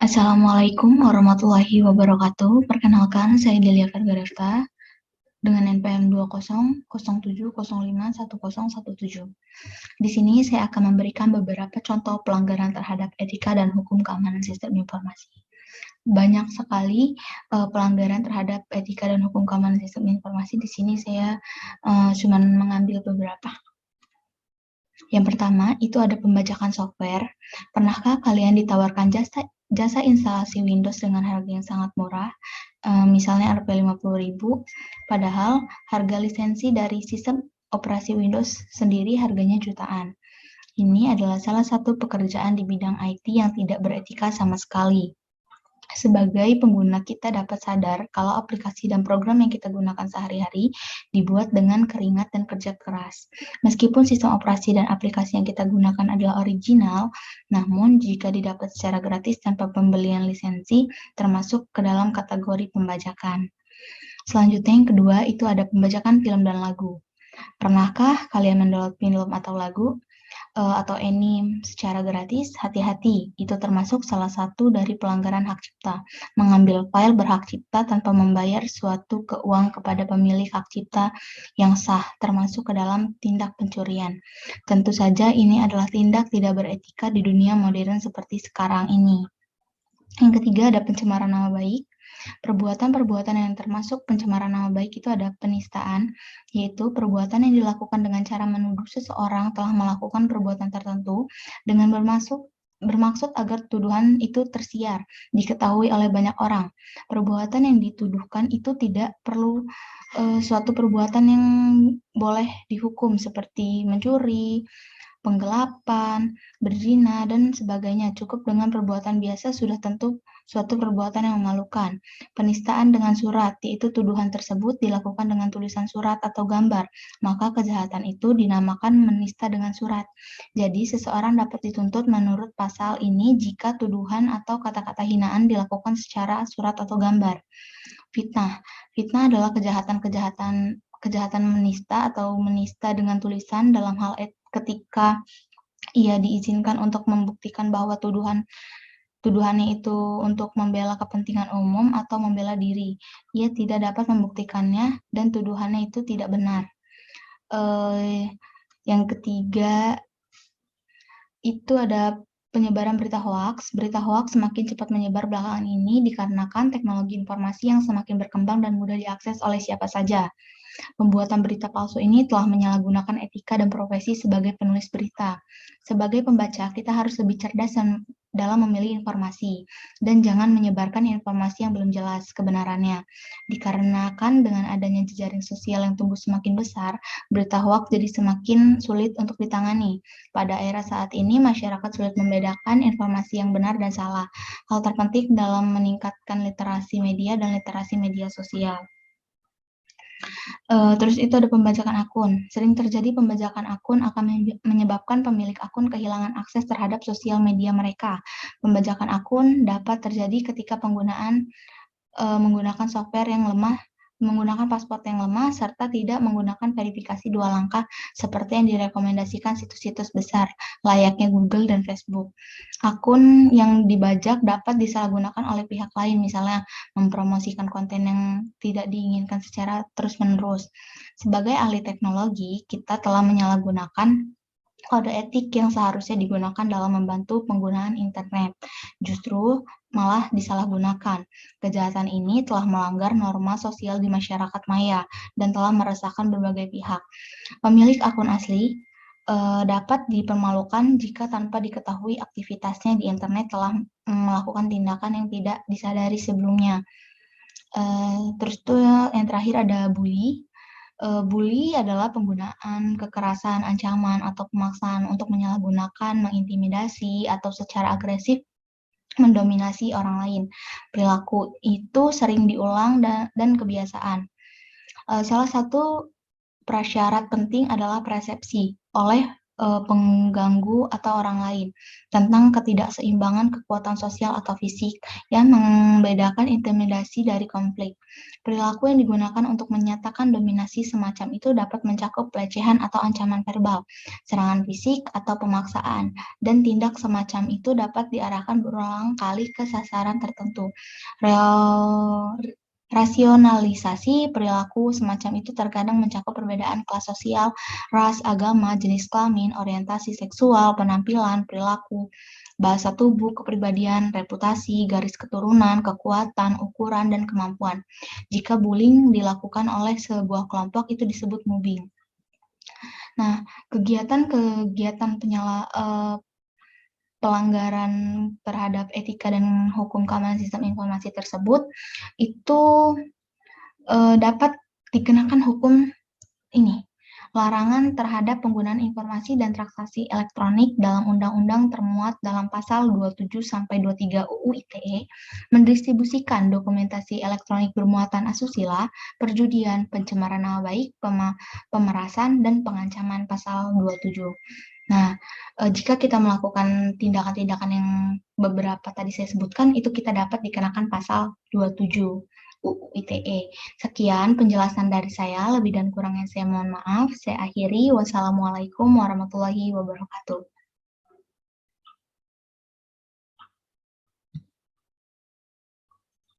Assalamualaikum warahmatullahi wabarakatuh. Perkenalkan, saya Delia Vergarefta dengan NPM 2007051017. Di sini saya akan memberikan beberapa contoh pelanggaran terhadap etika dan hukum keamanan sistem informasi. Banyak sekali pelanggaran terhadap etika dan hukum keamanan sistem informasi. Di sini saya cuma mengambil beberapa. Yang pertama, itu ada pembajakan software. Pernahkah kalian ditawarkan jasa instalasi Windows dengan harga yang sangat murah, misalnya Rp50.000, padahal harga lisensi dari sistem operasi Windows sendiri harganya jutaan? Ini adalah salah satu pekerjaan di bidang IT yang tidak beretika sama sekali. Sebagai pengguna, kita dapat sadar kalau aplikasi dan program yang kita gunakan sehari-hari dibuat dengan keringat dan kerja keras. Meskipun sistem operasi dan aplikasi yang kita gunakan adalah original, namun jika didapat secara gratis tanpa pembelian lisensi, termasuk ke dalam kategori pembajakan. Selanjutnya yang kedua, itu ada pembajakan film dan lagu. Pernahkah kalian mendownload film atau lagu atau anime secara gratis? Hati-hati, itu termasuk salah satu dari pelanggaran hak cipta. Mengambil file berhak cipta tanpa membayar suatu uang kepada pemilik hak cipta yang sah, termasuk ke dalam tindak pencurian. Tentu saja ini adalah tindak tidak beretika di dunia modern seperti sekarang ini. Yang ketiga ada pencemaran nama baik. Perbuatan-perbuatan yang termasuk pencemaran nama baik itu ada penistaan, yaitu perbuatan yang dilakukan dengan cara menuduh seseorang telah melakukan perbuatan tertentu dengan bermaksud agar tuduhan itu tersiar, diketahui oleh banyak orang. Perbuatan yang dituduhkan itu tidak perlu suatu perbuatan yang boleh dihukum seperti mencuri, penggelapan, berzina, dan sebagainya. Cukup dengan perbuatan biasa sudah tentu suatu perbuatan yang memalukan. Penistaan dengan surat, yaitu tuduhan tersebut dilakukan dengan tulisan surat atau gambar, maka kejahatan itu dinamakan menista dengan surat. Jadi, seseorang dapat dituntut menurut pasal ini jika tuduhan atau kata-kata hinaan dilakukan secara surat atau gambar. Fitnah. Fitnah adalah kejahatan menista atau menista dengan tulisan dalam hal ketika ia diizinkan untuk membuktikan bahwa tuduhannya itu untuk membela kepentingan umum atau membela diri. Ia tidak dapat membuktikannya dan tuduhannya itu tidak benar. Yang ketiga itu ada penyebaran berita hoaks. Berita hoaks semakin cepat menyebar belakangan ini dikarenakan teknologi informasi yang semakin berkembang dan mudah diakses oleh siapa saja. Pembuatan berita palsu ini telah menyalahgunakan etika dan profesi sebagai penulis berita. Sebagai pembaca, kita harus lebih cerdas dalam memilih informasi dan jangan menyebarkan informasi yang belum jelas kebenarannya. Dikarenakan dengan adanya jejaring sosial yang tumbuh semakin besar, berita hoaks jadi semakin sulit untuk ditangani. Pada era saat ini, masyarakat sulit membedakan informasi yang benar dan salah. Hal terpenting dalam meningkatkan literasi media dan literasi media sosial. Terus itu ada pembajakan akun. Sering terjadi pembajakan akun akan menyebabkan pemilik akun kehilangan akses terhadap sosial media mereka. Pembajakan akun dapat terjadi ketika menggunakan software yang lemah, menggunakan paspor yang lemah, serta tidak menggunakan verifikasi 2 langkah seperti yang direkomendasikan situs-situs besar, layaknya Google dan Facebook. Akun yang dibajak dapat disalahgunakan oleh pihak lain, misalnya mempromosikan konten yang tidak diinginkan secara terus-menerus. Sebagai ahli teknologi, kita telah menyalahgunakan kode etik yang seharusnya digunakan dalam membantu penggunaan internet. Justru malah disalahgunakan. Kejahatan ini telah melanggar norma sosial di masyarakat maya dan telah meresahkan berbagai pihak. Pemilik akun asli dapat dipermalukan jika tanpa diketahui aktivitasnya di internet telah melakukan tindakan yang tidak disadari sebelumnya. Terus itu yang terakhir ada bully. Bully adalah penggunaan kekerasan, ancaman, atau pemaksaan untuk menyalahgunakan, mengintimidasi, atau secara agresif mendominasi orang lain. Perilaku itu sering diulang dan kebiasaan. Salah satu prasyarat penting adalah persepsi oleh pengganggu atau orang lain, tentang ketidakseimbangan kekuatan sosial atau fisik yang membedakan intimidasi dari konflik. Perilaku yang digunakan untuk menyatakan dominasi semacam itu dapat mencakup pelecehan atau ancaman verbal, serangan fisik atau pemaksaan, dan tindak semacam itu dapat diarahkan berulang kali ke sasaran tertentu. Rasionalisasi perilaku semacam itu terkadang mencakup perbedaan kelas sosial, ras, agama, jenis kelamin, orientasi seksual, penampilan, perilaku, bahasa tubuh, kepribadian, reputasi, garis keturunan, kekuatan, ukuran, dan kemampuan. Jika bullying dilakukan oleh sebuah kelompok, itu disebut mobbing. Nah, kegiatan-kegiatan pelanggaran terhadap etika dan hukum keamanan sistem informasi tersebut itu dapat dikenakan hukum ini, larangan terhadap penggunaan informasi dan transaksi elektronik dalam undang-undang termuat dalam pasal 27 sampai 23 UU ITE, mendistribusikan dokumentasi elektronik bermuatan asusila, perjudian, pencemaran nama baik, pemerasan, dan pengancaman pasal 27. Nah, jika kita melakukan tindakan-tindakan yang beberapa tadi saya sebutkan, itu kita dapat dikenakan pasal 27 UU ITE. Sekian penjelasan dari saya, lebih dan kurangnya saya mohon maaf. Saya akhiri. Wassalamualaikum warahmatullahi wabarakatuh.